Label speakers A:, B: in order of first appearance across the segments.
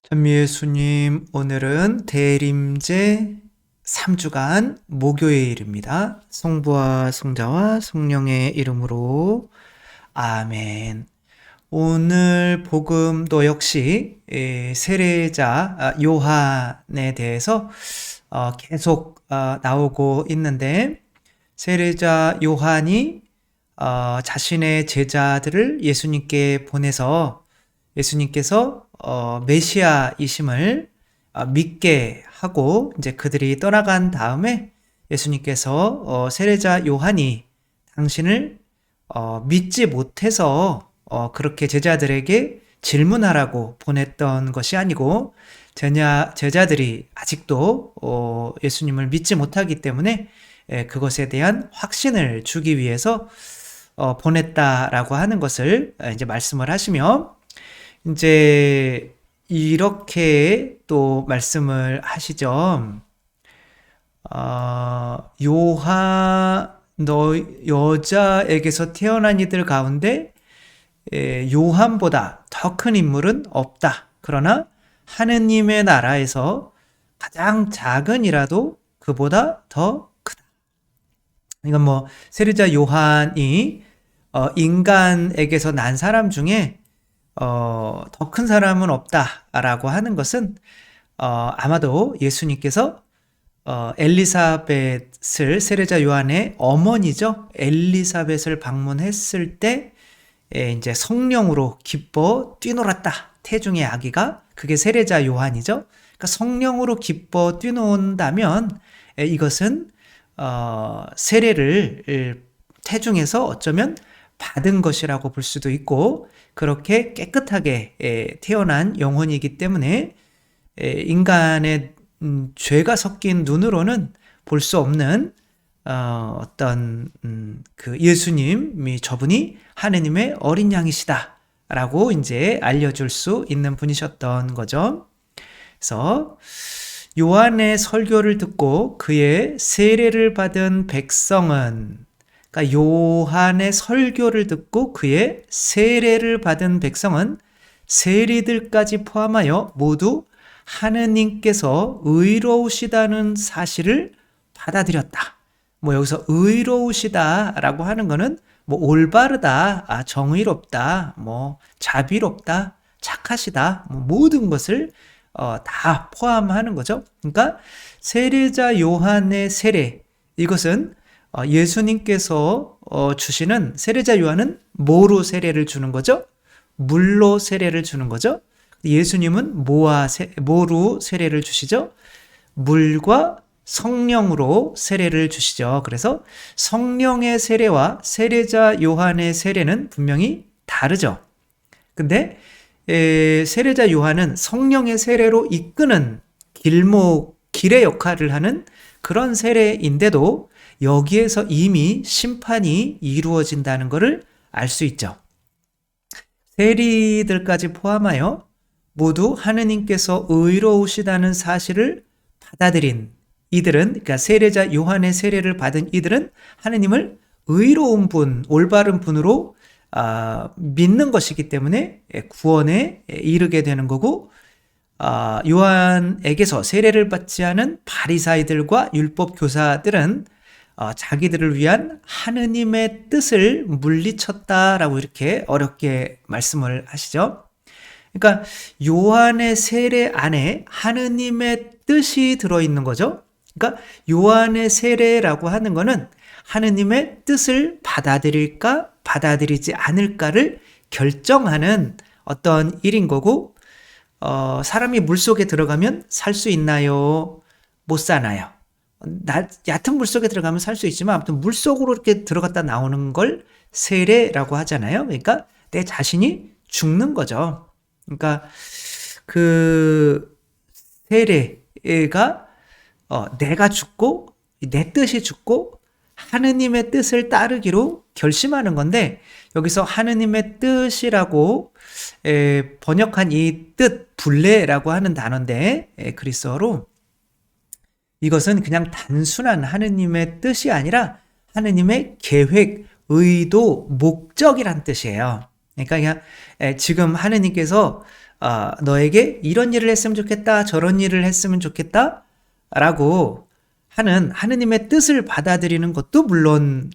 A: 전미예수님, 오늘은 대림제 3주간 목요일입니다. 성부와 성자와 성령의 이름으로 아멘. 오늘 복음도 역시 세례자 요한에 대해서 계속 나오고 있는데, 세례자 요한이 자신의 제자들을 예수님께 보내서 예수님께서 메시아이심을 믿게 하고 이제 그들이 떠나간 다음에 예수님께서 세례자 요한이 당신을 믿지 못해서 그렇게 제자들에게 질문하라고 보냈던 것이 아니고, 제자들이 아직도 예수님을 믿지 못하기 때문에 그것에 대한 확신을 주기 위해서 보냈다라고 하는 것을 이제 말씀을 하시며, 이제 이렇게 또 말씀을 하시죠. 너 여자에게서 태어난 이들 가운데 요한보다 더 큰 인물은 없다. 그러나 하느님의 나라에서 가장 작은 이라도 그보다 더 크다. 이건 뭐 세례자 요한이 인간에게서 난 사람 중에 더 큰 사람은 없다라고 하는 것은 아마도 예수님께서 엘리사벳을, 세례자 요한의 어머니죠, 엘리사벳을 방문했을 때 이제 성령으로 기뻐 뛰놀았다. 태중의 아기가, 그게 세례자 요한이죠. 그러니까 성령으로 기뻐 뛰논다면 이것은 세례를 태중에서 어쩌면 받은 것이라고 볼 수도 있고, 그렇게 깨끗하게 태어난 영혼이기 때문에 인간의 죄가 섞인 눈으로는 볼 수 없는 어떤 그 예수님이, 저분이 하느님의 어린 양이시다 라고 이제 알려줄 수 있는 분이셨던 거죠. 그래서 요한의 설교를 듣고 그의 세례를 받은 백성은, 그러니까 요한의 설교를 듣고 그의 세례를 받은 백성은 세리들까지 포함하여 모두 하느님께서 의로우시다는 사실을 받아들였다. 뭐 여기서 의로우시다라고 하는 거는 뭐 올바르다, 정의롭다, 뭐 자비롭다, 착하시다, 뭐 모든 것을 다 포함하는 거죠. 그러니까 세례자 요한의 세례, 이것은 예수님께서 주시는, 세례자 요한은 뭐로 세례를 주는 거죠? 물로 세례를 주는 거죠. 예수님은 뭐로 세례를 주시죠? 물과 성령으로 세례를 주시죠. 그래서 성령의 세례와 세례자 요한의 세례는 분명히 다르죠. 근데 세례자 요한은 성령의 세례로 이끄는 길의 역할을 하는 그런 세례인데도 여기에서 이미 심판이 이루어진다는 것을 알 수 있죠. 세리들까지 포함하여 모두 하느님께서 의로우시다는 사실을 받아들인 이들은, 그러니까 세례자 요한의 세례를 받은 이들은 하느님을 의로운 분, 올바른 분으로 믿는 것이기 때문에 구원에 이르게 되는 거고, 요한에게서 세례를 받지 않은 바리사이들과 율법 교사들은 자기들을 위한 하느님의 뜻을 물리쳤다라고 이렇게 어렵게 말씀을 하시죠. 그러니까 요한의 세례 안에 하느님의 뜻이 들어있는 거죠. 그러니까 요한의 세례라고 하는 거는 하느님의 뜻을 받아들일까 받아들이지 않을까를 결정하는 어떤 일인 거고, 사람이 물속에 들어가면 살 수 있나요? 못 사나요? 얕은 물속에 들어가면 살 수 있지만 아무튼 물속으로 이렇게 들어갔다 나오는 걸 세례라고 하잖아요. 그러니까 내 자신이 죽는 거죠. 그러니까 그 세례가 내가 죽고 내 뜻이 죽고 하느님의 뜻을 따르기로 결심하는 건데, 여기서 하느님의 뜻이라고 번역한 이 뜻, 불례라고 하는 단어인데, 그리스어로 이것은 그냥 단순한 하느님의 뜻이 아니라 하느님의 계획, 의도, 목적이란 뜻이에요. 그러니까 그냥 지금 하느님께서 너에게 이런 일을 했으면 좋겠다, 저런 일을 했으면 좋겠다 라고 하는 하느님의 뜻을 받아들이는 것도 물론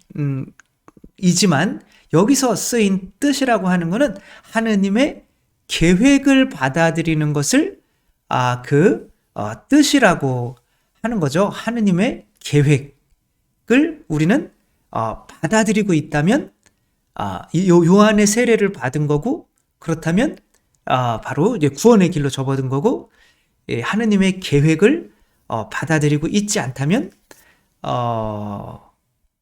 A: 이지만 여기서 쓰인 뜻이라고 하는 것은 하느님의 계획을 받아들이는 것을 뜻이라고 하는 거죠. 하느님의 계획을 우리는 받아들이고 있다면 요한의 세례를 받은 거고, 그렇다면 바로 이제 구원의 길로 접어든 거고, 하느님의 계획을 받아들이고 있지 않다면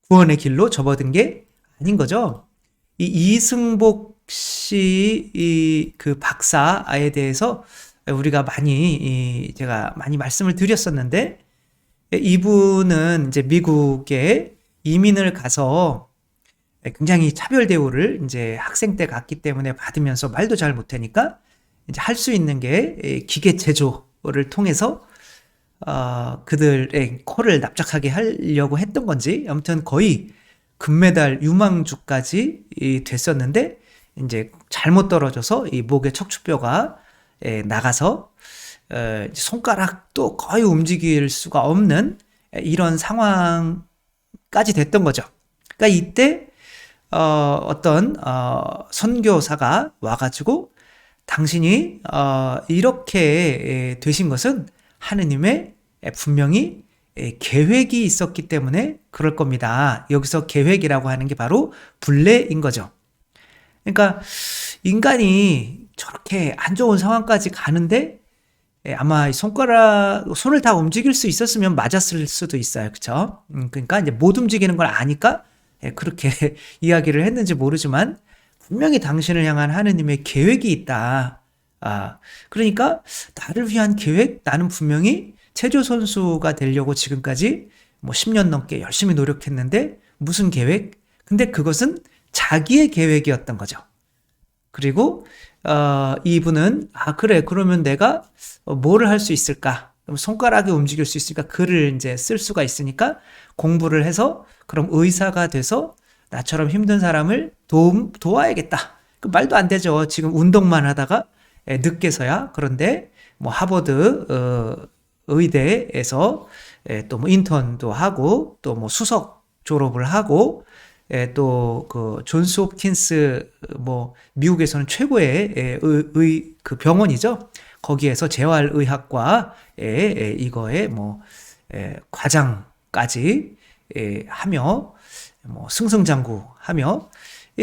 A: 구원의 길로 접어든 게 아닌 거죠. 이 이승복 씨 그 박사에 대해서 우리가 제가 많이 말씀을 드렸었는데, 이분은 이제 미국에 이민을 가서 굉장히 차별 대우를 이제 학생 때 갔기 때문에 받으면서 말도 잘 못하니까 이제 할 수 있는 게 기계 제조를 통해서 그들의 코를 납작하게 하려고 했던 건지 아무튼 거의 금메달 유망주까지 됐었는데 이제 잘못 떨어져서 이 목의 척추뼈가 나가서 손가락도 거의 움직일 수가 없는 이런 상황까지 됐던 거죠. 그러니까 이때 어떤 선교사가 와가지고 당신이 이렇게 되신 것은 하느님의 분명히 계획이 있었기 때문에 그럴 겁니다. 여기서 계획이라고 하는 게 바로 분례인 거죠. 그러니까 인간이 저렇게 안 좋은 상황까지 가는데 아마 손을 다 움직일 수 있었으면 맞았을 수도 있어요. 그렇죠? 그러니까 이제 못 움직이는 걸 아니까 그렇게 이야기를 했는지 모르지만 분명히 당신을 향한 하느님의 계획이 있다. 그러니까 나를 위한 계획, 나는 분명히 체조 선수가 되려고 지금까지 뭐 10년 넘게 열심히 노력했는데 무슨 계획? 근데 그것은 자기의 계획이었던 거죠. 그리고 이분은 그래, 그러면 내가 뭐를 할 수 있을까? 그럼 손가락이 움직일 수 있으니까 글을 이제 쓸 수가 있으니까 공부를 해서 그럼 의사가 돼서 나처럼 힘든 사람을 도와야겠다. 그 말도 안 되죠. 지금 운동만 하다가 늦게서야. 그런데 뭐 하버드 의대에서 또 뭐 인턴도 하고 또 뭐 수석 졸업을 하고 또 그 존스 홉킨스 뭐 미국에서는 최고의 그 병원이죠. 거기에서 재활의학과에 이거에 뭐 과장까지 하며 뭐 승승장구하며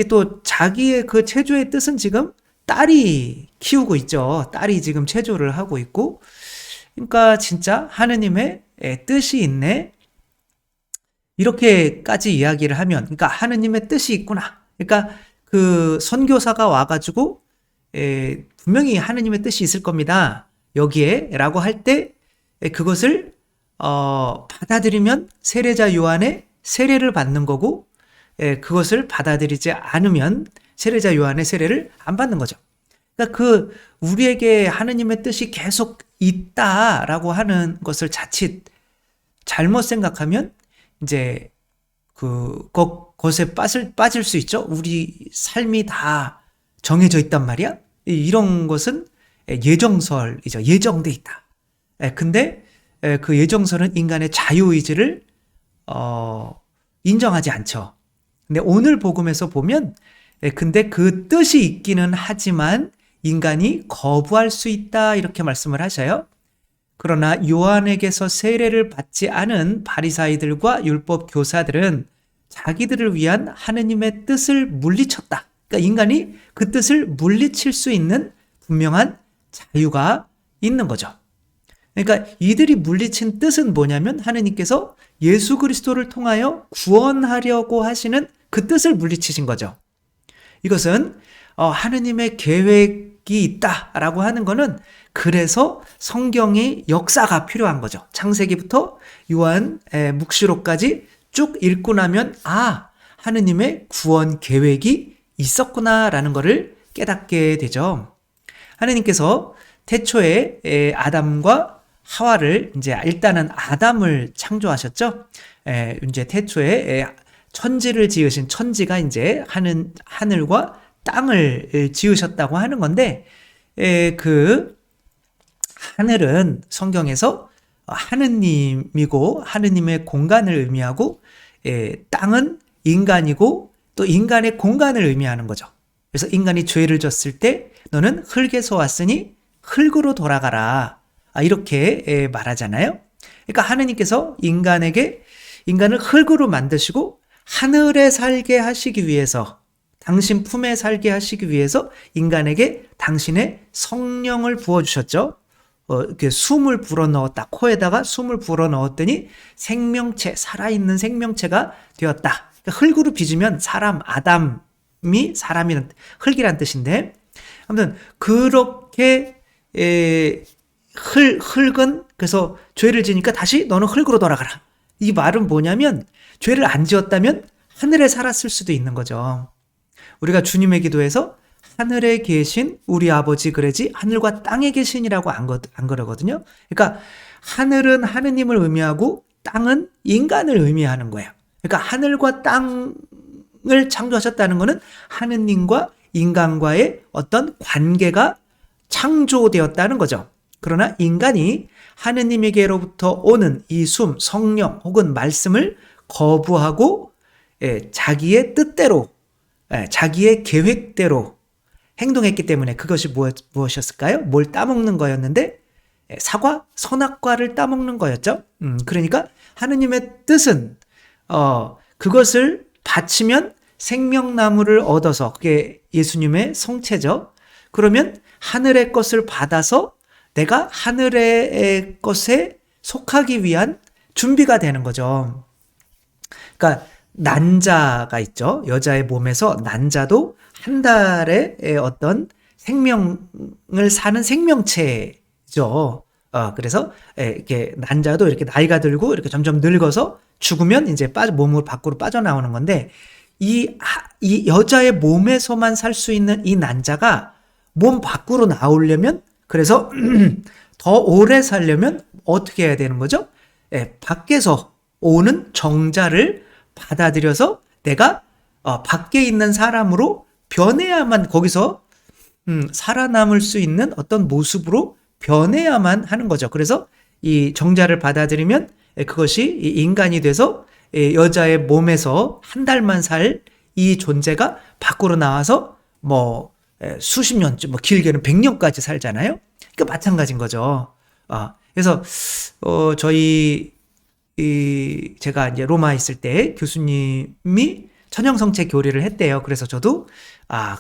A: 또 자기의 그 체조의 뜻은 지금 딸이 키우고 있죠. 딸이 지금 체조를 하고 있고, 그러니까 진짜 하느님의 뜻이 있네. 이렇게까지 이야기를 하면, 그러니까 하느님의 뜻이 있구나. 그러니까 그 선교사가 와가지고 분명히 하느님의 뜻이 있을 겁니다. 여기에라고 할 때 그것을 받아들이면 세례자 요한의 세례를 받는 거고, 그것을 받아들이지 않으면 세례자 요한의 세례를 안 받는 거죠. 그러니까 우리에게 하느님의 뜻이 계속 있다라고 하는 것을 자칫 잘못 생각하면 이제 그것에 빠질 수 있죠. 우리 삶이 다 정해져 있단 말이야. 이런 것은 예정설이죠. 예정돼 있다. 근데 그 예정설은 인간의 자유의지를 인정하지 않죠. 근데 오늘 복음에서 보면 근데 그 뜻이 있기는 하지만 인간이 거부할 수 있다 이렇게 말씀을 하셔요. 그러나 요한에게서 세례를 받지 않은 바리사이들과 율법 교사들은 자기들을 위한 하느님의 뜻을 물리쳤다. 그러니까 인간이 그 뜻을 물리칠 수 있는 분명한 자유가 있는 거죠. 그러니까 이들이 물리친 뜻은 뭐냐면 하느님께서 예수 그리스도를 통하여 구원하려고 하시는 그 뜻을 물리치신 거죠. 이것은 하느님의 계획이 있다라고 하는 것은 그래서 성경의 역사가 필요한 거죠. 창세기부터 요한 묵시록까지 쭉 읽고 나면 하느님의 구원 계획이 있었구나라는 것을 깨닫게 되죠. 하느님께서 태초에 아담과 하와를 이제 일단은 아담을 창조하셨죠. 이제 태초에 천지를 지으신 천지가 이제 하늘과 땅을 지으셨다고 하는 건데, 그 하늘은 성경에서 하느님이고 하느님의 공간을 의미하고, 땅은 인간이고 또 인간의 공간을 의미하는 거죠. 그래서 인간이 죄를 졌을 때 너는 흙에서 왔으니 흙으로 돌아가라, 이렇게 말하잖아요. 그러니까 하느님께서 인간을 흙으로 만드시고 하늘에 살게 하시기 위해서, 당신 품에 살게 하시기 위해서 인간에게 당신의 성령을 부어주셨죠. 이렇게 숨을 불어넣었다. 코에다가 숨을 불어넣었더니 생명체, 살아있는 생명체가 되었다. 그러니까 흙으로 빚으면 사람, 아담이 사람이란, 흙이란 뜻인데, 아무튼 그렇게 흙은, 그래서 죄를 지니까 다시 너는 흙으로 돌아가라. 이 말은 뭐냐면, 죄를 안 지었다면 하늘에 살았을 수도 있는 거죠. 우리가 주님의 기도에서 하늘에 계신 우리 아버지 그러지 하늘과 땅에 계신이라고 안 그러거든요. 그러니까 하늘은 하느님을 의미하고 땅은 인간을 의미하는 거예요. 그러니까 하늘과 땅을 창조하셨다는 것은 하느님과 인간과의 어떤 관계가 창조되었다는 거죠. 그러나 인간이 하느님에게로부터 오는 이 성령 혹은 말씀을 거부하고 자기의 뜻대로, 자기의 계획대로 행동했기 때문에 그것이 무엇이었을까요? 뭘 따먹는 거였는데, 사과, 선악과를 따먹는 거였죠. 그러니까 하느님의 뜻은 그것을 바치면 생명나무를 얻어서, 그게 예수님의 성체죠. 그러면 하늘의 것을 받아서 내가 하늘의 것에 속하기 위한 준비가 되는 거죠. 그러니까 난자가 있죠. 여자의 몸에서 난자도 한 달에 어떤 생명을 사는 생명체죠. 그래서 이렇게 난자도 이렇게 나이가 들고 이렇게 점점 늙어서 죽으면 이제 몸을 밖으로 빠져나오는 건데, 이 여자의 몸에서만 살 수 있는 이 난자가 몸 밖으로 나오려면, 그래서 더 오래 살려면 어떻게 해야 되는 거죠? 밖에서 오는 정자를 받아들여서 내가 밖에 있는 사람으로 변해야만, 거기서 살아남을 수 있는 어떤 모습으로 변해야만 하는 거죠. 그래서 이 정자를 받아들이면 그것이 인간이 돼서 여자의 몸에서 한 달만 살 이 존재가 밖으로 나와서 수십 년쯤, 길게는 100년까지 살잖아요. 그러니까 마찬가지인 거죠. 그래서 제가 이제 로마 있을 때 교수님이 천형성체 교리를 했대요. 그래서 저도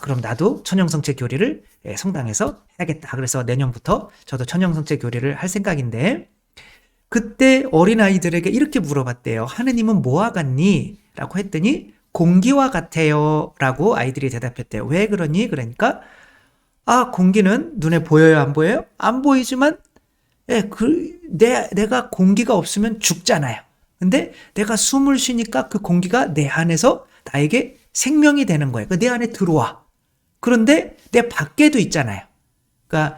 A: 그럼 나도 천형성체 교리를 성당에서 해야겠다. 그래서 내년부터 저도 천형성체 교리를 할 생각인데, 그때 어린아이들에게 이렇게 물어봤대요. 하느님은 뭐와 같니? 라고 했더니 공기와 같아요 라고 아이들이 대답했대요. 왜 그러니? 그러니까 공기는 눈에 보여요, 안 보여요? 안 보이지만 내가 공기가 없으면 죽잖아요. 근데 내가 숨을 쉬니까 그 공기가 내 안에서 나에게 생명이 되는 거예요. 내 안에 들어와. 그런데 내 밖에도 있잖아요. 그러니까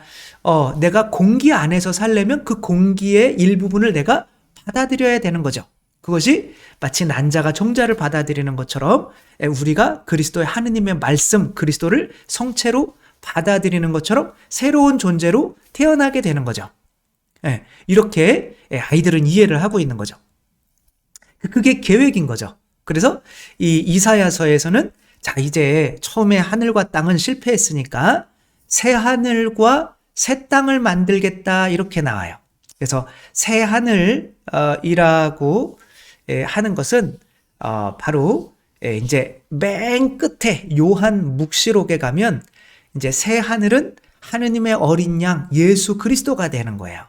A: 내가 공기 안에서 살려면 그 공기의 일부분을 내가 받아들여야 되는 거죠. 그것이 마치 난자가 정자를 받아들이는 것처럼 우리가 그리스도의 하느님의 말씀, 그리스도를 성체로 받아들이는 것처럼 새로운 존재로 태어나게 되는 거죠. 이렇게 아이들은 이해를 하고 있는 거죠. 그게 계획인 거죠. 그래서 이 이사야서에서는 자, 이제 처음에 하늘과 땅은 실패했으니까 새 하늘과 새 땅을 만들겠다, 이렇게 나와요. 그래서 새 하늘이라고 하는 것은 바로 이제 맨 끝에 요한 묵시록에 가면 이제 새 하늘은 하느님의 어린 양 예수 그리스도가 되는 거예요.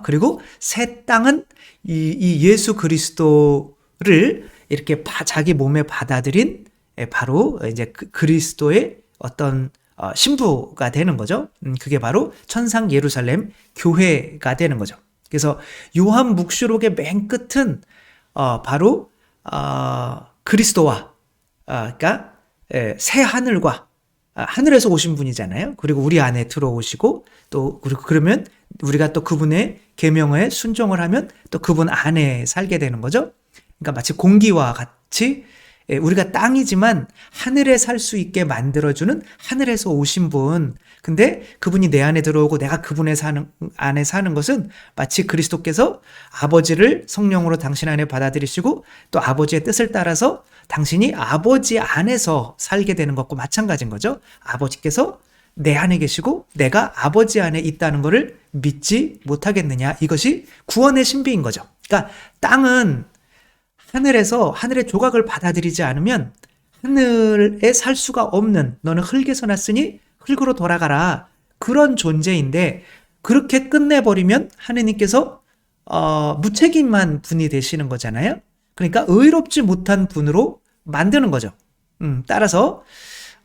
A: 그리고 새 땅은 이 예수 그리스도를 이렇게 자기 몸에 받아들인 바로 이제 그리스도의 어떤 신부가 되는 거죠. 그게 바로 천상 예루살렘 교회가 되는 거죠. 그래서 요한 묵시록의 맨 끝은 바로 그리스도와, 그러니까 새 하늘과, 하늘에서 오신 분이잖아요. 그리고 우리 안에 들어오시고, 또 그러면 우리가 또 그분의 계명에 순종을 하면 또 그분 안에 살게 되는 거죠. 그러니까 마치 공기와 같이 우리가 땅이지만 하늘에 살 수 있게 만들어주는 하늘에서 오신 분. 근데 그분이 내 안에 들어오고 내가 그분의 안에 사는 것은 마치 그리스도께서 아버지를 성령으로 당신 안에 받아들이시고 또 아버지의 뜻을 따라서 당신이 아버지 안에서 살게 되는 것과 마찬가지인 거죠. 아버지께서 내 안에 계시고 내가 아버지 안에 있다는 것을 믿지 못하겠느냐. 이것이 구원의 신비인 거죠. 그러니까 땅은 하늘에서 하늘의 조각을 받아들이지 않으면 하늘에 살 수가 없는, 너는 흙에서 났으니 흙으로 돌아가라, 그런 존재인데, 그렇게 끝내버리면 하느님께서 무책임한 분이 되시는 거잖아요. 그러니까 의롭지 못한 분으로 만드는 거죠. 따라서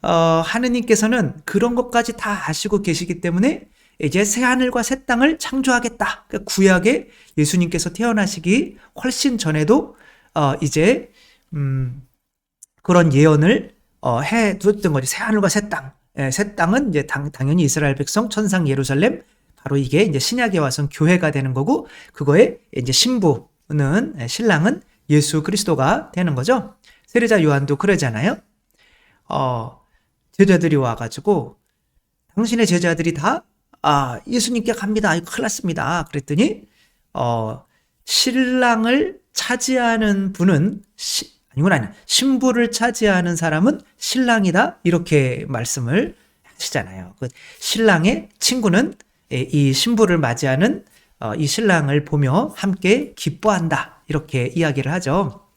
A: 하느님께서는 그런 것까지 다 아시고 계시기 때문에 이제 새 하늘과 새 땅을 창조하겠다. 그러니까 구약에 예수님께서 태어나시기 훨씬 전에도 이제 그런 예언을 해두었던 거죠. 새 하늘과 새 땅. 새 땅은 이제 당연히 이스라엘 백성, 천상 예루살렘, 바로 이게 이제 신약에 와서 교회가 되는 거고, 그거에 이제 신랑은 예수 그리스도가 되는 거죠. 세례자 요한도 그러잖아요. 제자들이 와가지고 당신의 제자들이 다 예수님께 갑니다. 이거 큰일 났습니다. 그랬더니 신랑을 차지하는 분은 신부를 차지하는 사람은 신랑이다, 이렇게 말씀을 하시잖아요. 그 신랑의 친구는 이 신부를 맞이하는 이 신랑을 보며 함께 기뻐한다, 이렇게 이야기를 하죠.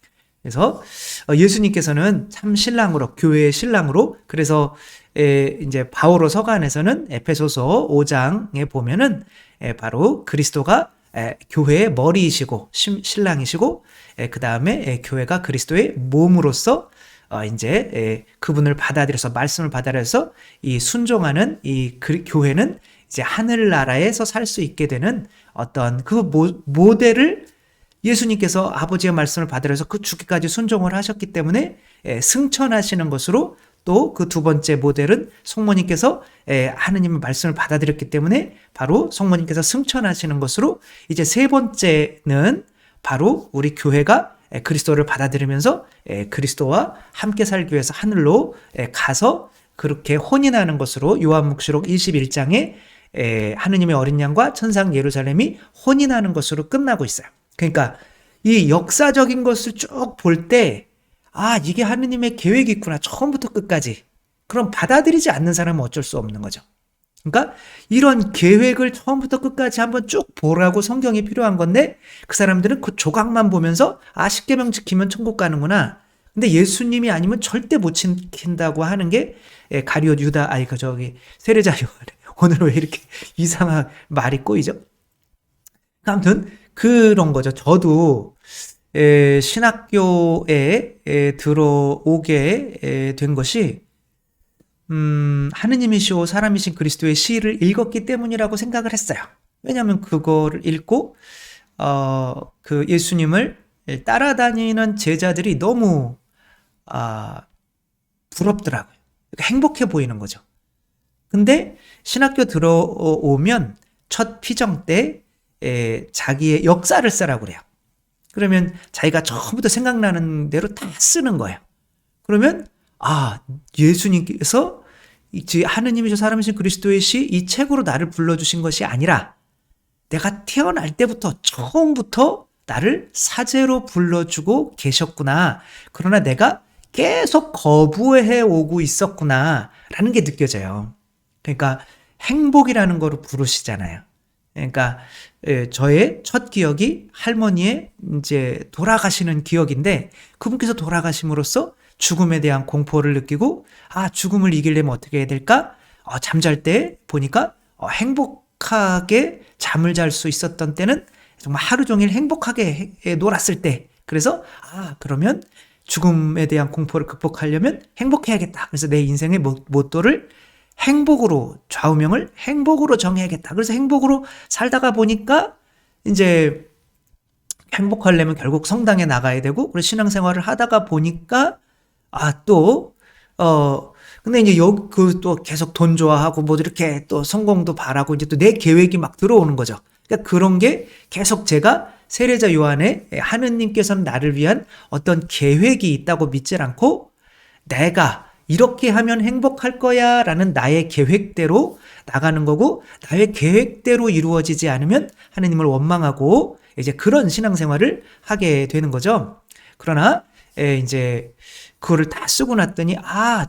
A: 그래서 예수님께서는 참 신랑으로, 교회의 신랑으로, 그래서 이제 바오로 서간에서는 에페소서 5장에 보면은 바로 그리스도가 교회의 머리이시고 신랑이시고, 그 다음에 교회가 그리스도의 몸으로서 이제 그분을 받아들여서, 말씀을 받아들여서 이 순종하는 이 교회는 이제 하늘나라에서 살 수 있게 되는 어떤 그 모델을 예수님께서 아버지의 말씀을 받아들여서 그 죽기까지 순종을 하셨기 때문에 승천하시는 것으로, 또 그 두 번째 모델은 성모님께서 하느님의 말씀을 받아들였기 때문에 바로 성모님께서 승천하시는 것으로, 이제 세 번째는 바로 우리 교회가 그리스도를 받아들이면서 그리스도와 함께 살기 위해서 하늘로 가서 그렇게 혼인하는 것으로, 요한묵시록 21장에 하느님의 어린 양과 천상 예루살렘이 혼인하는 것으로 끝나고 있어요. 그러니까 이 역사적인 것을 쭉 볼 때, 이게 하느님의 계획이 있구나, 처음부터 끝까지. 그럼 받아들이지 않는 사람은 어쩔 수 없는 거죠. 그러니까 이런 계획을 처음부터 끝까지 한번 쭉 보라고 성경이 필요한 건데, 그 사람들은 그 조각만 보면서 십계명 지키면 천국 가는구나. 근데 예수님이 아니면 절대 못 지킨다고 하는 게 가룟 유다, 세례자 요한에 오늘 왜 이렇게 이상한 말이 꼬이죠? 아무튼 그런 거죠. 저도 신학교에 들어오게 된 것이 하느님이시오 사람이신 그리스도의 시를 읽었기 때문이라고 생각을 했어요. 왜냐하면 그거를 읽고 그 예수님을 따라다니는 제자들이 너무 부럽더라고요. 행복해 보이는 거죠. 근데 신학교 들어오면 첫 피정 때 자기의 역사를 쓰라고 그래요. 그러면 자기가 처음부터 생각나는 대로 다 쓰는 거예요. 그러면 예수님께서 하느님이시오 사람이신 그리스도의 시, 이 책으로 나를 불러주신 것이 아니라 내가 태어날 때부터 처음부터 나를 사제로 불러주고 계셨구나. 그러나 내가 계속 거부해 오고 있었구나 라는 게 느껴져요. 그러니까 행복이라는 거로 부르시잖아요. 그러니까 저의 첫 기억이 할머니의 이제 돌아가시는 기억인데, 그분께서 돌아가심으로써 죽음에 대한 공포를 느끼고 죽음을 이기려면 어떻게 해야 될까? 잠잘 때 보니까 행복하게 잠을 잘 수 있었던 때는 정말 하루 종일 행복하게 놀았을 때, 그래서 그러면 죽음에 대한 공포를 극복하려면 행복해야겠다. 그래서 내 인생의 모토를 행복으로, 좌우명을 행복으로 정해야겠다. 그래서 행복으로 살다가 보니까 이제 행복하려면 결국 성당에 나가야 되고, 그래서 신앙생활을 하다가 보니까 근데 이제 또 계속 돈 좋아하고 뭐 이렇게 또 성공도 바라고 이제 또 내 계획이 막 들어오는 거죠. 그러니까 그런 게 계속 제가 세례자 요한의 하느님께서는 나를 위한 어떤 계획이 있다고 믿질 않고 내가 이렇게 하면 행복할 거야 라는 나의 계획대로 나가는 거고, 나의 계획대로 이루어지지 않으면 하느님을 원망하고 이제 그런 신앙생활을 하게 되는 거죠. 그러나 이제 그거를 다 쓰고 났더니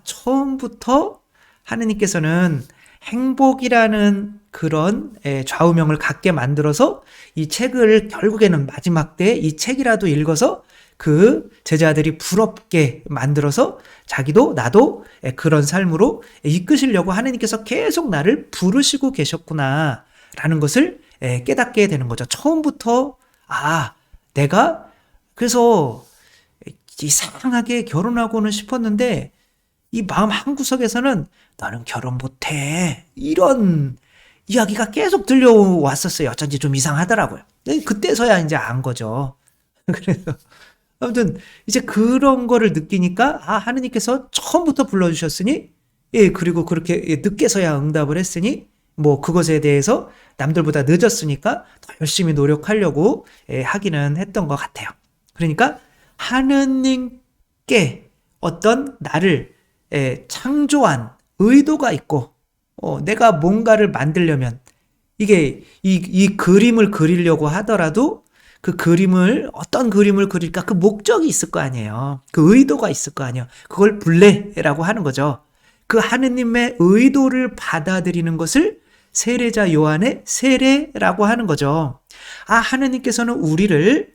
A: 처음부터 하느님께서는 행복이라는 그런 좌우명을 갖게 만들어서 이 책을 결국에는 마지막 때 이 책이라도 읽어서 그 제자들이 부럽게 만들어서 자기도 나도 그런 삶으로 이끄시려고 하느님께서 계속 나를 부르시고 계셨구나 라는 것을 깨닫게 되는 거죠. 처음부터 내가 그래서 이상하게 결혼하고는 싶었는데 이 마음 한구석에서는 너는 결혼 못해 이런 이야기가 계속 들려왔었어요. 어쩐지 좀 이상하더라고요. 그때서야 이제 안 거죠. 그래서 아무튼 이제 그런 거를 느끼니까 하느님께서 처음부터 불러주셨으니 그리고 그렇게 늦게서야 응답을 했으니 뭐 그것에 대해서 남들보다 늦었으니까 더 열심히 노력하려고 하기는 했던 것 같아요. 그러니까 하느님께 어떤 나를 창조한 의도가 있고 내가 뭔가를 만들려면 이게 이 그림을 그리려고 하더라도 그 그림을 어떤 그림을 그릴까 그 목적이 있을 거 아니에요. 그 의도가 있을 거 아니에요. 그걸 불례라고 하는 거죠. 그 하느님의 의도를 받아들이는 것을 세례자 요한의 세례라고 하는 거죠. 하느님께서는 우리를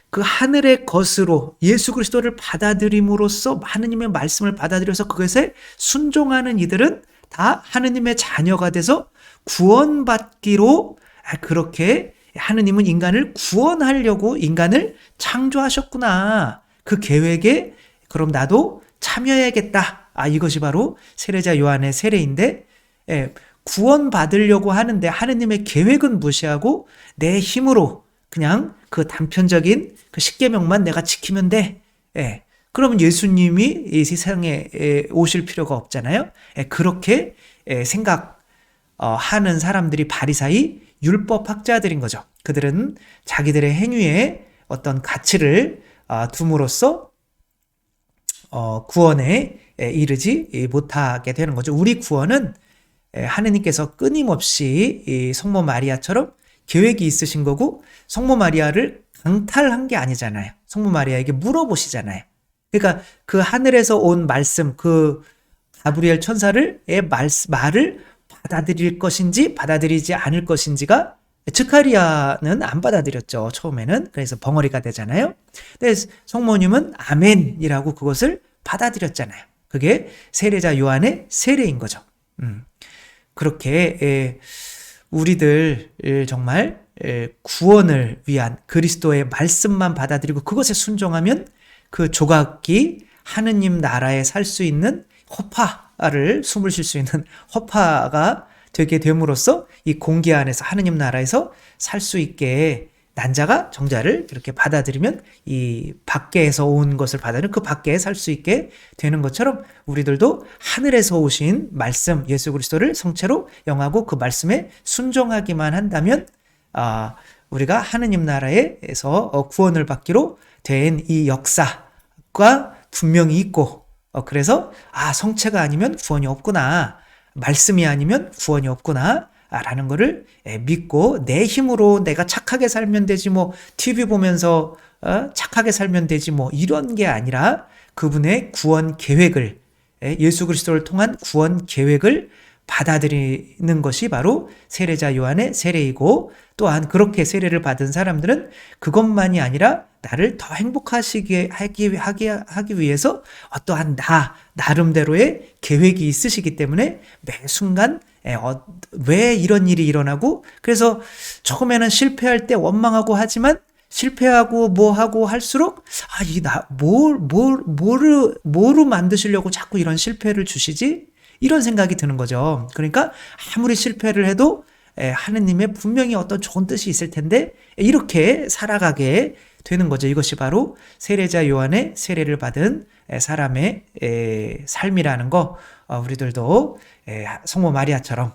A: 그 하늘의 것으로 예수 그리스도를 받아들임으로써 하느님의 말씀을 받아들여서 그것에 순종하는 이들은 다 하느님의 자녀가 돼서 구원받기로 그렇게 하느님은 인간을 구원하려고 인간을 창조하셨구나. 그 계획에 그럼 나도 참여해야겠다. 이것이 바로 세례자 요한의 세례인데 구원받으려고 하는데 하느님의 계획은 무시하고 내 힘으로 그냥 그 단편적인 그 십계명만 내가 지키면 돼. 그러면 예수님이 이 세상에 오실 필요가 없잖아요. 그렇게 생각하는 사람들이 바리사이 율법학자들인 거죠. 그들은 자기들의 행위에 어떤 가치를 둠으로써 구원에 이르지 못하게 되는 거죠. 우리 구원은 하느님께서 끊임없이 이 성모 마리아처럼 계획이 있으신 거고 성모 마리아를 강탈한 게 아니잖아요. 성모 마리아에게 물어보시잖아요. 그러니까 그 하늘에서 온 말씀, 그 가브리엘 천사를 말을 받아들일 것인지 받아들이지 않을 것인지가 즈카리아는 안 받아들였죠. 처음에는. 그래서 벙어리가 되잖아요. 근데 성모님은 아멘이라고 그것을 받아들였잖아요. 그게 세례자 요한의 세례인 거죠. 그렇게 우리들 정말 구원을 위한 그리스도의 말씀만 받아들이고 그것에 순종하면 그 조각이 하느님 나라에 살 수 있는 허파를 숨을 쉴 수 있는 허파가 되게 됨으로써 이 공기 안에서 하느님 나라에서 살 수 있게 난자가 정자를 이렇게 받아들이면 이 밖에서 온 것을 받아들이면 그 밖에 살 수 있게 되는 것처럼 우리들도 하늘에서 오신 말씀 예수 그리스도를 성체로 영하고 그 말씀에 순종하기만 한다면 우리가 하느님 나라에서 구원을 받기로 된 이 역사가 분명히 있고 그래서 성체가 아니면 구원이 없구나. 말씀이 아니면 구원이 없구나. 라는 거를 믿고 내 힘으로 내가 착하게 살면 되지 뭐 TV 보면서 착하게 살면 되지 뭐 이런 게 아니라 그분의 구원 계획을 예수 그리스도를 통한 구원 계획을 받아들이는 것이 바로 세례자 요한의 세례이고 또한 그렇게 세례를 받은 사람들은 그것만이 아니라 나를 더 행복하시게 하기 위해서 어떠한 나름대로의 계획이 있으시기 때문에 매 순간 왜 이런 일이 일어나고 그래서 처음에는 실패할 때 원망하고 하지만 실패하고 뭐하고 할수록 뭐로 만드시려고 자꾸 이런 실패를 주시지? 이런 생각이 드는 거죠. 그러니까 아무리 실패를 해도 하느님의 분명히 어떤 좋은 뜻이 있을 텐데 이렇게 살아가게 되는 거죠. 이것이 바로 세례자 요한의 세례를 받은 사람의 삶이라는 거 우리들도 성모 마리아처럼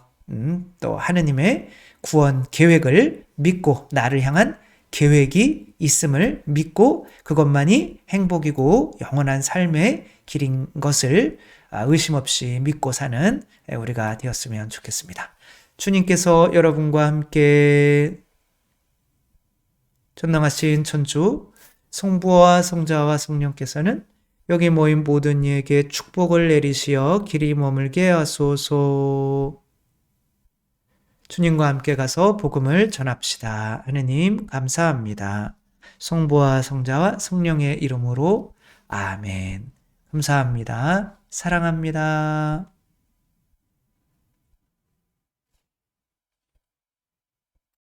A: 또 하느님의 구원 계획을 믿고 나를 향한 계획이 있음을 믿고 그것만이 행복이고 영원한 삶의 길인 것을 의심 없이 믿고 사는 우리가 되었으면 좋겠습니다. 주님께서 여러분과 함께 전능하신 천주 성부와 성자와 성령께서는 여기 모인 모든 이에게 축복을 내리시어 길이 머물게 하소서. 주님과 함께 가서 복음을 전합시다. 하느님 감사합니다. 성부와 성자와 성령의 이름으로 아멘. 감사합니다. 사랑합니다.